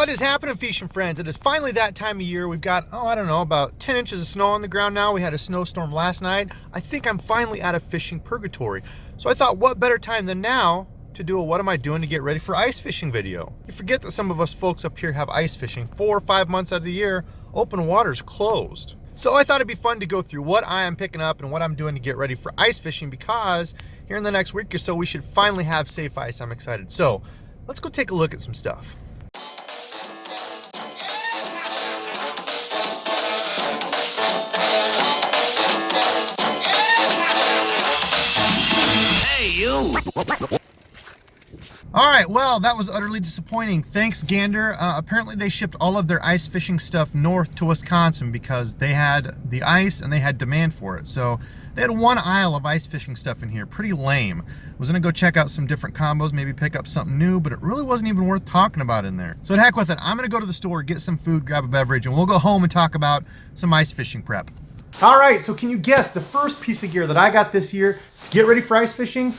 What is happening, fishing friends? It is finally that time of year. We've got, I don't know, about 10 inches of snow on the ground now. We had a snowstorm last night. I think I'm finally out of fishing purgatory. So I thought, what better time than now to do a what am I doing to get ready for ice fishing video. You forget that some of us folks up here have ice fishing 4 or 5 months out of the year. Open water's closed. So I thought it'd be fun to go through what I am picking up and what I'm doing to get ready for ice fishing, because here in the next week or so, we should finally have safe ice. I'm excited. So let's go take a look at some stuff. All right, well, that was utterly disappointing. Thanks, Gander. Apparently they shipped all of their ice fishing stuff north to Wisconsin because they had the ice and they had demand for it. So they had one aisle of ice fishing stuff in here. Pretty lame. I was gonna go check out some different combos, maybe pick up something new, but it really wasn't even worth talking about in there. So heck with it. I'm gonna go to the store, get some food, grab a beverage, and we'll go home and talk about some ice fishing prep. All right, so can you guess the first piece of gear that I got this year to get ready for ice fishing?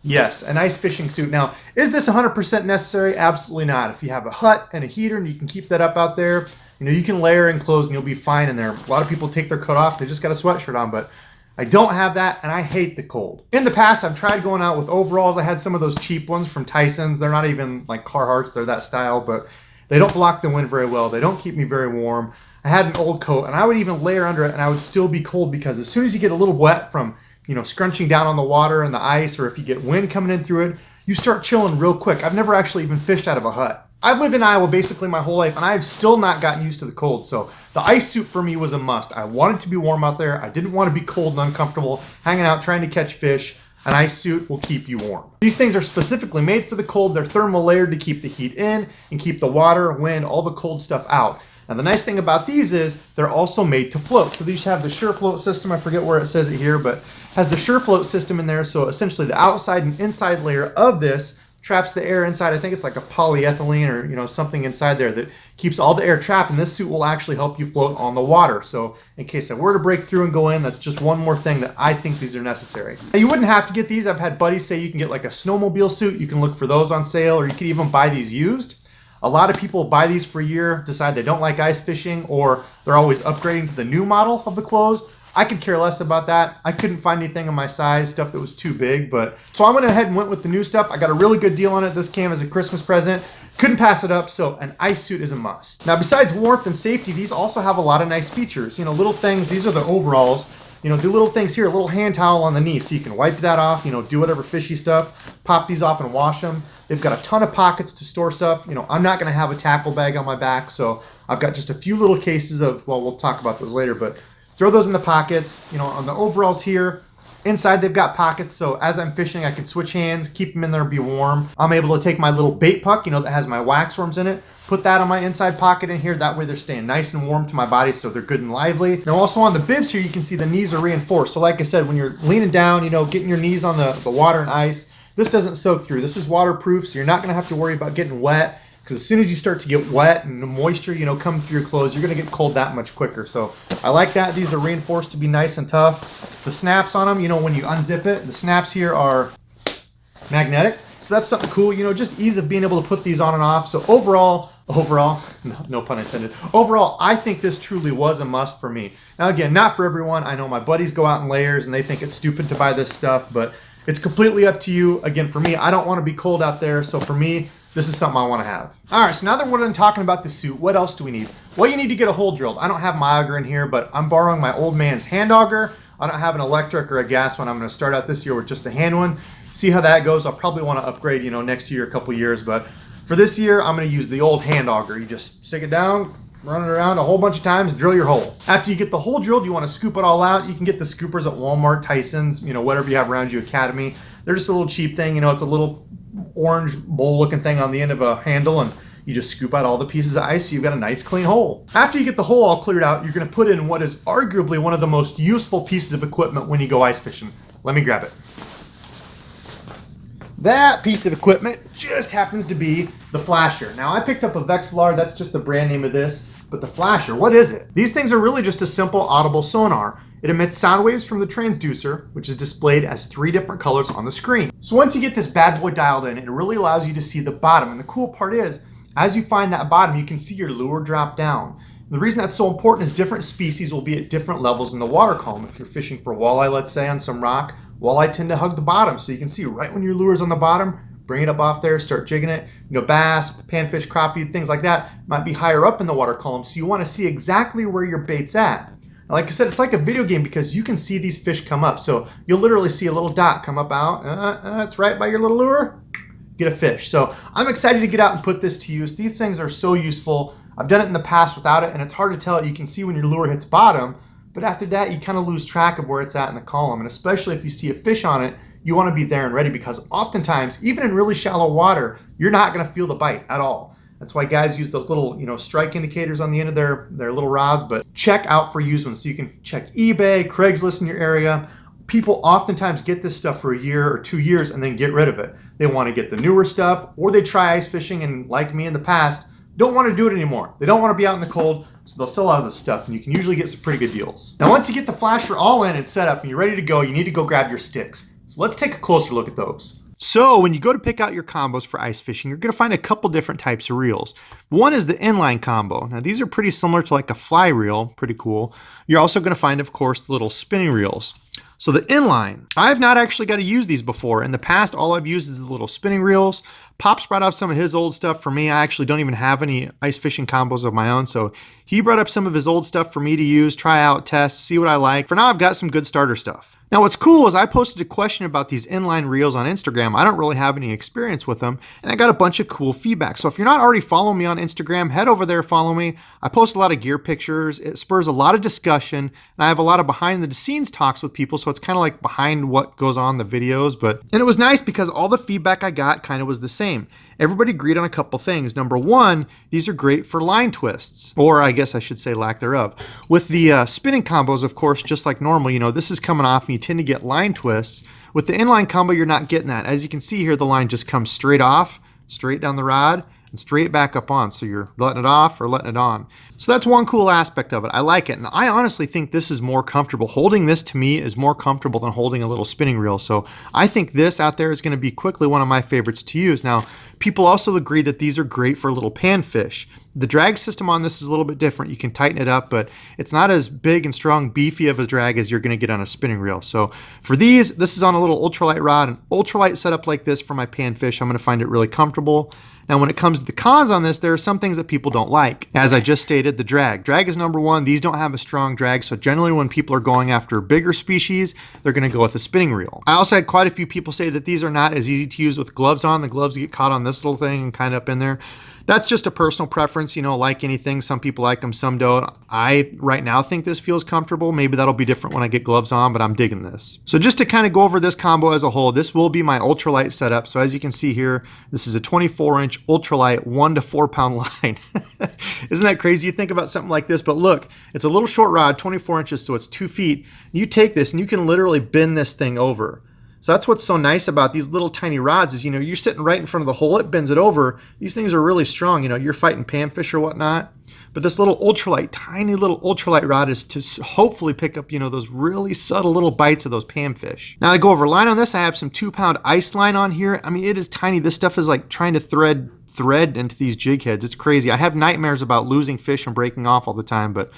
Yes, an ice fishing suit. Now, is this 100% necessary? Absolutely not. If you have a hut and a heater and you can keep that up out there, you can layer in clothes and you'll be fine in there. A lot of people take their coat off, they just got a sweatshirt on, but I don't have that and I hate the cold. In the past, I've tried going out with overalls. I had some of those cheap ones from Tyson's. They're not even like Carhartts, they're that style, but they don't block the wind very well. They don't keep me very warm. I had an old coat and I would even layer under it and I would still be cold, because as soon as you get a little wet from scrunching down on the water and the ice, or if you get wind coming in through it, you start chilling real quick. I've never actually even fished out of a hut. I've lived in Iowa basically my whole life and I've still not gotten used to the cold. So the ice suit for me was a must. I wanted to be warm out there. I didn't want to be cold and uncomfortable hanging out trying to catch fish. An ice suit will keep you warm. These things are specifically made for the cold. They're thermal layered to keep the heat in and keep the water, wind, all the cold stuff out. And the nice thing about these is they're also made to float. So these have the sure float system. I forget where it says it here, but has the sure float system in there. So essentially the outside and inside layer of this traps the air inside. I think it's like a polyethylene or something inside there that keeps all the air trapped, and this suit will actually help you float on the water. So in case I were to break through and go in, that's just one more thing that I think these are necessary. Now, you wouldn't have to get these. I've had buddies say you can get like a snowmobile suit. You can look for those on sale, or you could even buy these used. A lot of people buy these for a year, decide they don't like ice fishing, or they're always upgrading to the new model of the clothes. I could care less about that. I couldn't find anything in my size, stuff that was too big, so I went ahead and went with the new stuff. I got a really good deal on it. This came as a Christmas present. Couldn't pass it up, so an ice suit is a must. Now, besides warmth and safety, these also have a lot of nice features. Little things, these are the overalls. The little things here, a little hand towel on the knee, so you can wipe that off, do whatever fishy stuff, pop these off and wash them. They've got a ton of pockets to store stuff. I'm not gonna have a tackle bag on my back, so I've got just a few little cases of, well, we'll talk about those later, but throw those in the pockets. On the overalls here, inside they've got pockets, so as I'm fishing, I can switch hands, keep them in there, be warm. I'm able to take my little bait puck, that has my wax worms in it, put that on my inside pocket in here. That way they're staying nice and warm to my body, so they're good and lively. Now also on the bibs here, you can see the knees are reinforced. So like I said, when you're leaning down, getting your knees on the water and ice, this doesn't soak through. This is waterproof, so you're not gonna have to worry about getting wet, because as soon as you start to get wet and the moisture, come through your clothes, you're gonna get cold that much quicker. So I like that. These are reinforced to be nice and tough. The snaps on them, when you unzip it, the snaps here are magnetic. So that's something cool, just ease of being able to put these on and off. So overall, no pun intended. Overall, I think this truly was a must for me. Now again, not for everyone. I know my buddies go out in layers and they think it's stupid to buy this stuff, but it's completely up to you. Again, for me, I don't want to be cold out there. So for me, this is something I want to have. All right, so now that we're done talking about the suit, what else do we need? Well, you need to get a hole drilled. I don't have my auger in here, but I'm borrowing my old man's hand auger. I don't have an electric or a gas one. I'm going to start out this year with just a hand one. See how that goes. I'll probably want to upgrade, next year, a couple years, but for this year, I'm going to use the old hand auger. You just stick it down, run it around a whole bunch of times, drill your hole. After you get the hole drilled, you want to scoop it all out. You can get the scoopers at Walmart, Tyson's, whatever you have around you, Academy. They're just a little cheap thing. It's a little orange bowl looking thing on the end of a handle, and you just scoop out all the pieces of ice, so you've got a nice clean hole. After you get the hole all cleared out, you're going to put in what is arguably one of the most useful pieces of equipment when you go ice fishing. Let me grab it. That piece of equipment just happens to be the flasher. Now I picked up a Vexilar, that's just the brand name of this, but the flasher, what is it? These things are really just a simple audible sonar. It emits sound waves from the transducer, which is displayed as 3 different colors on the screen. So once you get this bad boy dialed in, it really allows you to see the bottom. And the cool part is, as you find that bottom, you can see your lure drop down. And the reason that's so important is different species will be at different levels in the water column. If you're fishing for walleye, let's say, on some rock, walleye tend to hug the bottom. So you can see right when your lure's on the bottom, bring it up off there, start jigging it. You know, bass, panfish, crappie, things like that might be higher up in the water column. So you want to see exactly where your bait's at. Like I said, it's like a video game because you can see these fish come up. So you'll literally see a little dot come up out. It's right by your little lure. Get a fish. So I'm excited to get out and put this to use. These things are so useful. I've done it in the past without it, and it's hard to tell. You can see when your lure hits bottom, but after that, you kind of lose track of where it's at in the column. And especially if you see a fish on it, you want to be there and ready because oftentimes, even in really shallow water, you're not going to feel the bite at all. That's why guys use those little, strike indicators on the end of their little rods, but check out for used ones. So you can check eBay, Craigslist in your area. People oftentimes get this stuff for a year or 2 years and then get rid of it. They want to get the newer stuff, or they try ice fishing and, like me in the past, don't want to do it anymore. They don't want to be out in the cold, so they'll sell out this stuff, and you can usually get some pretty good deals. Now, once you get the flasher all in and set up and you're ready to go, you need to go grab your sticks. So let's take a closer look at those. So when you go to pick out your combos for ice fishing, you're going to find a couple different types of reels. One is the inline combo. Now these are pretty similar to like a fly reel, pretty cool. You're also going to find, of course, the little spinning reels. So the inline, I've not actually got to use these before. In the past, all I've used is the little spinning reels. Pop's brought up some of his old stuff for me. I actually don't even have any ice fishing combos of my own, so he brought up some of his old stuff for me to use, try out, test, see what I like. For now, I've got some good starter stuff. Now, what's cool is I posted a question about these inline reels on Instagram. I don't really have any experience with them, and I got a bunch of cool feedback. So if you're not already following me on Instagram, head over there, follow me. I post a lot of gear pictures. It spurs a lot of discussion, and I have a lot of behind the scenes talks with people, so it's kind of like behind what goes on in the videos. And it was nice because all the feedback I got kind of was the same. Everybody agreed on a couple things. Number one, these are great for line twists, or I guess I should say lack thereof. With the spinning combos, of course, just like normal, this is coming off and you tend to get line twists. With the inline combo, you're not getting that. As you can see here, the line just comes straight off, straight down the rod, and straight back up on. So you're letting it off or letting it on. So that's one cool aspect of it. I like it. And I honestly think this is more comfortable. Holding this to me is more comfortable than holding a little spinning reel. So I think this out there is going to be quickly one of my favorites to use. Now, people also agree that these are great for little panfish. The drag system on this is a little bit different. You can tighten it up, but it's not as big and strong, beefy of a drag as you're going to get on a spinning reel. So for these, this is on a little ultralight rod. An ultralight setup like this for my panfish, I'm going to find it really comfortable. Now, when it comes to the cons on this, there are some things that people don't like. As I just stated, the drag. Drag is number one. These don't have a strong drag, so generally when people are going after bigger species, they're going to go with a spinning reel. I also had quite a few people say that these are not as easy to use with gloves on. The gloves get caught on this little thing and kind of up in there. That's just a personal preference, like anything. Some people like them, some don't. I, right now, think this feels comfortable. Maybe that'll be different when I get gloves on, but I'm digging this. So just to kind of go over this combo as a whole, this will be my ultralight setup. So as you can see here, this is a 24-inch ultralight 1 to 4 pound line. Isn't that crazy? You think about something like this, but look, it's a little short rod, 24 inches, so it's 2 feet. You take this and you can literally bend this thing over. So that's what's so nice about these little tiny rods is, you're sitting right in front of the hole, it bends it over. These things are really strong, you're fighting panfish or whatnot. But this little ultralight, tiny little ultralight rod is to hopefully pick up, those really subtle little bites of those panfish. Now to go over line on this, I have some 2 pound ice line on here. I mean, it is tiny. This stuff is like trying to thread into these jig heads. It's crazy. I have nightmares about losing fish and breaking off all the time, but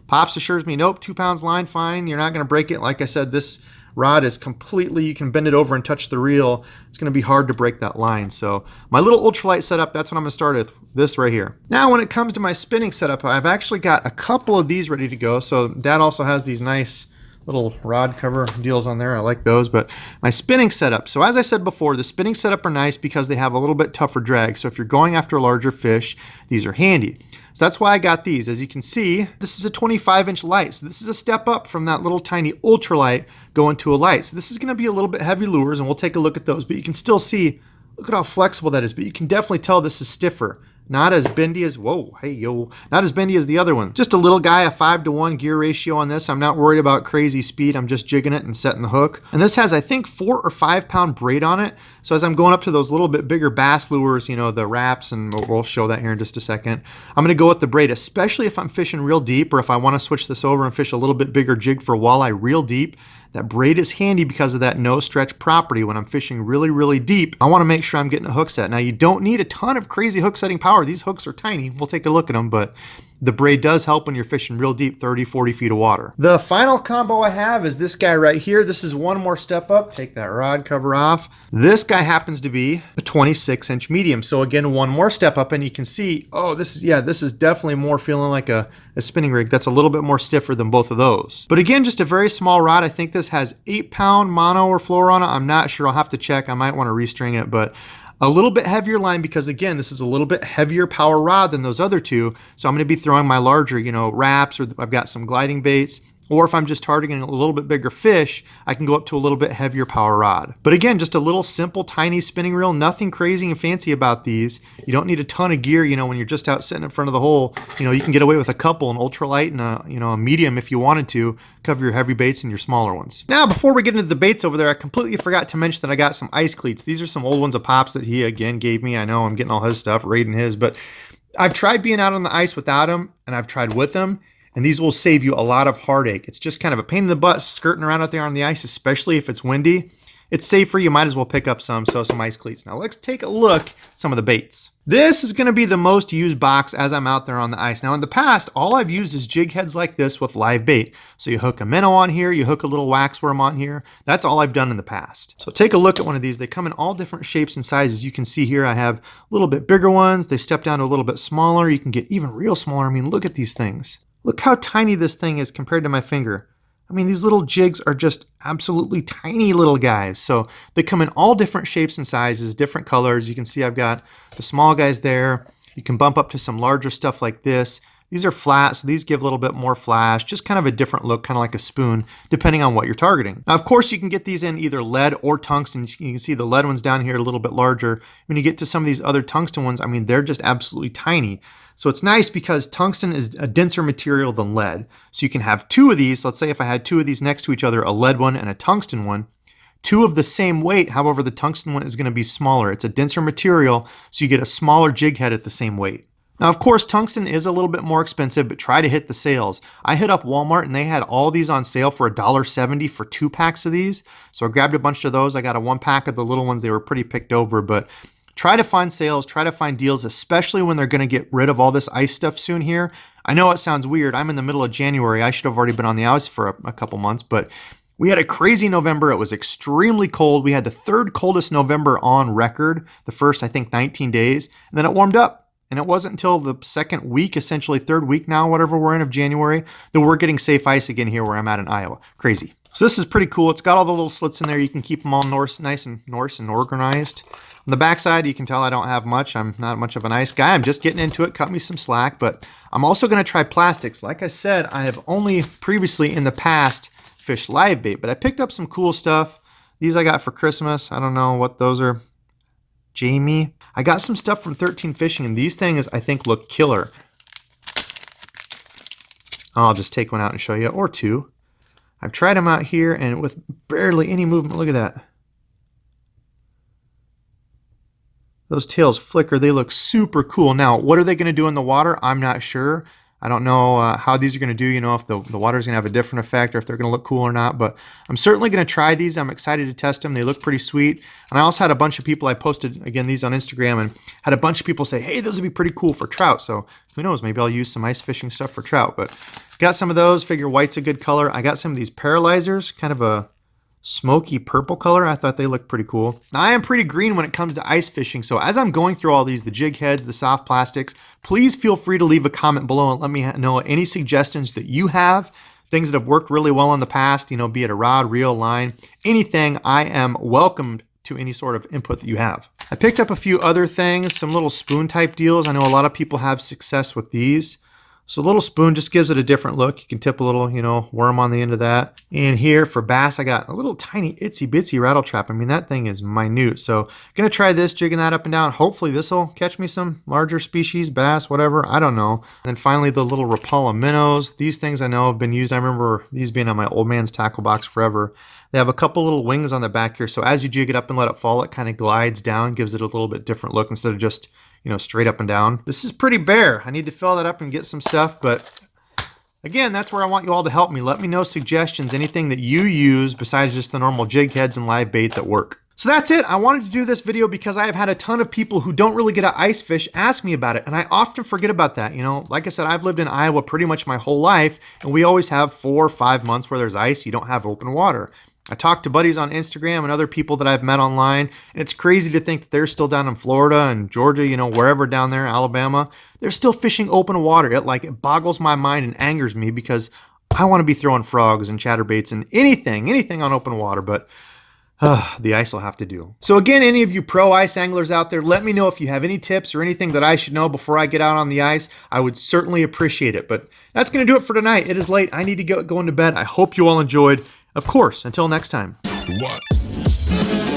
Pops assures me, nope, 2 pounds line, fine. You're not going to break it. Like I said, this rod is completely, you can bend it over and touch the reel. It's going to be hard to break that line. So my little ultralight setup, that's what I'm going to start with, this right here. Now when it comes to my spinning setup, I've actually got a couple of these ready to go. So Dad also has these nice little rod cover deals on there. I like those. But my spinning setup, so as I said before, the spinning setup are nice because they have a little bit tougher drag. So if you're going after larger fish, these are handy. So that's why I got these. As you can see, this is a 25-inch light. So this is a step up from that little tiny ultralight going to a light. So this is going to be a little bit heavy lures, and we'll take a look at those. But you can still see, look at how flexible that is. But you can definitely tell this is stiffer. Not as bendy as, whoa, hey, yo, not as bendy as the other one. Just a little guy, a 5-to-1 gear ratio on this. I'm not worried about crazy speed. I'm just jigging it and setting the hook. And this has, I think, 4 or 5 pound braid on it. So as I'm going up to those little bit bigger bass lures, the wraps, and we'll show that here in just a second, I'm gonna go with the braid, especially if I'm fishing real deep or if I wanna switch this over and fish a little bit bigger jig for walleye real deep. That braid is handy because of that no stretch property. When I'm fishing really, really deep, I want to make sure I'm getting a hook set. Now, you don't need a ton of crazy hook setting power. These hooks are tiny. We'll take a look at them, but the braid does help when you're fishing real deep, 30, 40 feet of water. The final combo I have is this guy right here. This is one more step up. Take that rod cover off. This guy happens to be a 26-inch medium. So again, one more step up, and you can see, oh, this is definitely more feeling like a spinning rig. That's a little bit more stiffer than both of those. But again, just a very small rod. I think this has 8-pound mono or fluoro on it. I'm not sure. I'll have to check. I might want to restring it, but a little bit heavier line because, again, this is a little bit heavier power rod than those other two. So I'm going to be throwing my larger, wraps, or I've got some gliding baits. Or if I'm just targeting a little bit bigger fish, I can go up to a little bit heavier power rod. But again, just a little simple, tiny spinning reel. Nothing crazy and fancy about these. You don't need a ton of gear, when you're just out sitting in front of the hole. You can get away with a couple, an ultralight and a medium if you wanted to. Cover your heavy baits and your smaller ones. Now, before we get into the baits over there, I completely forgot to mention that I got some ice cleats. These are some old ones of Pop's that he, again, gave me. I know I'm getting all his stuff, raiding his, but I've tried being out on the ice without them, and I've tried with them. And these will save you a lot of heartache. It's just kind of a pain in the butt skirting around out there on the ice, especially if it's windy. It's safer. You might as well pick up some ice cleats. Now let's take a look at some of the baits. This is going to be the most used box as I'm out there on the ice. Now in the past, all I've used is jig heads like this with live bait. So you hook a minnow on here, you hook a little waxworm on here. That's all I've done in the past. So take a look at one of these. They come in all different shapes and sizes. You can see here I have a little bit bigger ones. They step down to a little bit smaller. You can get even real smaller. I mean, look at these things. Look how tiny this thing is compared to my finger. I mean, these little jigs are just absolutely tiny little guys. So they come in all different shapes and sizes, different colors. You can see I've got the small guys there. You can bump up to some larger stuff like this. These are flat, so these give a little bit more flash, just kind of a different look, kind of like a spoon, depending on what you're targeting. Now, of course, you can get these in either lead or tungsten. You can see the lead ones down here a little bit larger. When you get to some of these other tungsten ones, I mean, they're just absolutely tiny. So it's nice because tungsten is a denser material than lead. So you can have two of these. Let's say if I had two of these next to each other, a lead one and a tungsten one, two of the same weight. However, the tungsten one is going to be smaller. It's a denser material, so you get a smaller jig head at the same weight. Now, of course, tungsten is a little bit more expensive, but try to hit the sales. I hit up Walmart and they had all these on sale for $1.70 for 2 packs of these. So I grabbed a bunch of those. I got a 1 pack of the little ones. They were pretty picked over, but try to find sales, try to find deals, especially when they're going to get rid of all this ice stuff soon here. I know it sounds weird. I'm in the middle of January. I should have already been on the ice for a couple months, but we had a crazy November. It was extremely cold. We had the 3rd coldest November on record, the first, I think, 19 days, and then it warmed up. And it wasn't until the 2nd week, essentially 3rd week now, whatever we're in of January, that we're getting safe ice again here where I'm at in Iowa. Crazy. So this is pretty cool. It's got all the little slits in there. You can keep them all nice and organized. On the backside, you can tell I don't have much. I'm not much of an ice guy. I'm just getting into it. Cut me some slack. But I'm also going to try plastics. Like I said, I have only previously in the past fished live bait, but I picked up some cool stuff. These I got for Christmas. I don't know what those are. Jamie. I got some stuff from 13 Fishing, and these things I think look killer. I'll just take one out and show you, or two. I've tried them out here, and with barely any movement, look at that. Those tails flicker. They look super cool. Now, what are they going to do in the water? I'm not sure. I don't know how these are going to do, if the water is going to have a different effect or if they're going to look cool or not, but I'm certainly going to try these. I'm excited to test them. They look pretty sweet. And I also had a bunch of people, I posted, again, these on Instagram, and had a bunch of people say, hey, those would be pretty cool for trout. So who knows, maybe I'll use some ice fishing stuff for trout, but got some of those. Figure white's a good color. I got some of these paralyzers, kind of a smoky purple color. I thought they looked pretty cool. Now, I am pretty green when it comes to ice fishing, so as I'm going through all these, the jig heads, the soft plastics, please feel free to leave a comment below and let me know any suggestions that you have, things that have worked really well in the past, be it a rod, reel, line, anything. I am welcomed to any sort of input that you have. I picked up a few other things, some little spoon type deals. I know a lot of people have success with these. So a little spoon just gives it a different look. You can tip a little, worm on the end of that. And here for bass, I got a little tiny itsy bitsy rattle trap. I mean, that thing is minute. So gonna try this, jigging that up and down. Hopefully this will catch me some larger species, bass, whatever, I don't know. And then finally the little Rapala Minnows. These things I know have been used. I remember these being on my old man's tackle box forever. They have a couple little wings on the back here. So as you jig it up and let it fall, it kind of glides down, gives it a little bit different look instead of just straight up and down. This is pretty bare. I need to fill that up and get some stuff, but Again, that's where I want you all to help me. Let me know suggestions, anything that you use besides just the normal jig heads and live bait that work. So that's it. I wanted to do this video because I have had a ton of people who don't really get to ice fish ask me about it, and I often forget about that. You know, like I said, I've lived in Iowa pretty much my whole life, and we always have 4 or 5 months where there's ice. You don't have open water. I talked to buddies on Instagram and other people that I've met online, and it's crazy to think that they're still down in Florida and Georgia, you know, wherever down there, Alabama. They're still fishing open water. It boggles my mind and angers me because I want to be throwing frogs and chatterbaits and anything on open water, but the ice will have to do. So again, any of you pro ice anglers out there, let me know if you have any tips or anything that I should know before I get out on the ice. I would certainly appreciate it. But that's going to do it for tonight. It is late. I need to go into bed. I hope you all enjoyed. Of course, until next time. What?